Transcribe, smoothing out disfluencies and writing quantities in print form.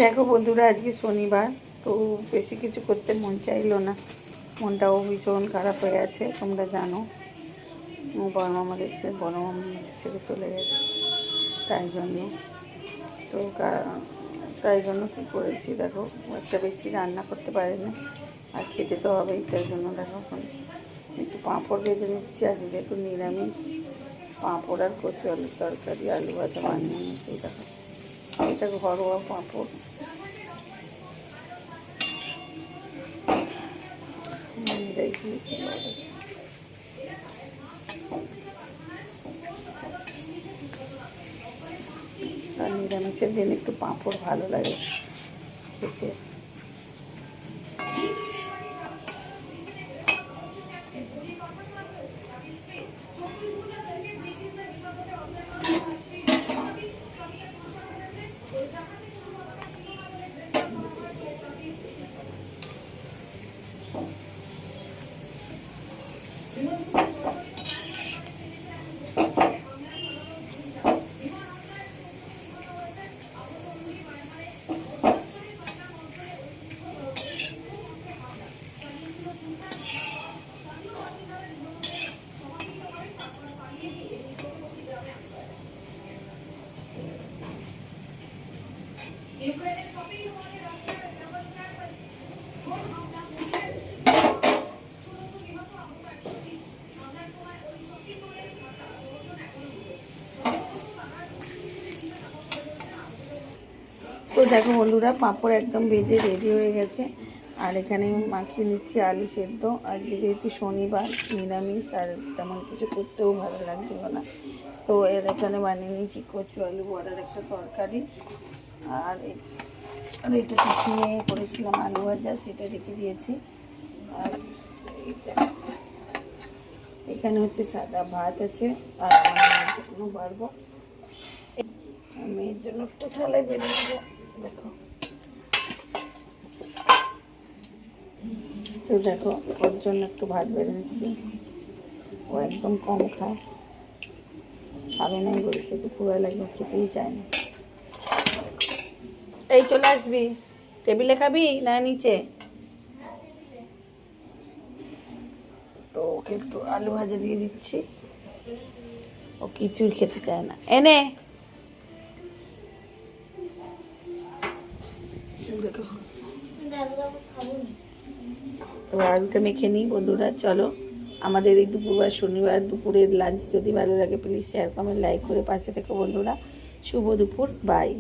দেখো বন্ধুরা, আজকে শনিবার, তো বেশি কিছু করতে মন চাইলো না। মনটাও ভীষণ খারাপ হয়ে আছে, তোমরা জানো। বড় মামা দেখছে, বড় মামা ছেড়ে চলে গেছে। তাই জন্য তো তাই জন্য কী করেছি দেখো, একটা বেশি রান্না করতে পারে না, আর খেতে তো হবেই। তাই জন্য দেখো এখন একটু পাঁপড় ভেজে নিচ্ছি। আজকে যেহেতু নিরামিষ, পাঁপড় আর কচু আলুর তরকারি, আলু ভাজা বানিয়ে নিচ্ছি। দেখো এটা ঘরোয়া পাঁপড়, আর নিরামিষের দিন একটু পাঁপড় ভালো লাগে খেতে। তো দেখো বন্ধুরা, পাঁপড় একদম ভেজে রেডি হয়ে গেছে। আর এখানে মাখিয়ে নিচ্ছি আলু সেদ্ধ। আজকে যেহেতু শনিবার, নিরামিষ, আর তেমন কিছু করতেও ভালো লাগছিল না, তো এখানে বানিয়ে নিয়েছি কচু আলু বড়ার একটা তরকারি। আর এটা টিফিনে করেছিলাম আলু ভাজা, সেটা রেখে দিয়েছি। আর এখানে হচ্ছে সাদা ভাত আছে, আর আমার জন্য পারবো, মেয়ের জন্য একটু থালায় বেড়ে দেবো। দেখো, তো দেখো ওর জন্য একটু ভাত বেড়ে নিচ্ছি। ও একদম কম খায়, খাবে নাই বলছে, দুপুরবেলা একদম খেতেই চায় না। এই চলে আসবি, টেবিলে খাবি না নিচে? তো ওকে একটু আলু ভাজা দিয়ে দিচ্ছি, ও কিছুই খেতে চায় না। এনে দেখো, তো আলুটা মেখে নিই। বন্ধুরা চলো, আমাদের এই দুপুরবার শনিবার দুপুরের লাঞ্চ যদি ভালো লাগে প্লিজ শেয়ার কমেন্ট লাইক করে পাশে থেকো বন্ধুরা। শুভ দুপুর, বাই।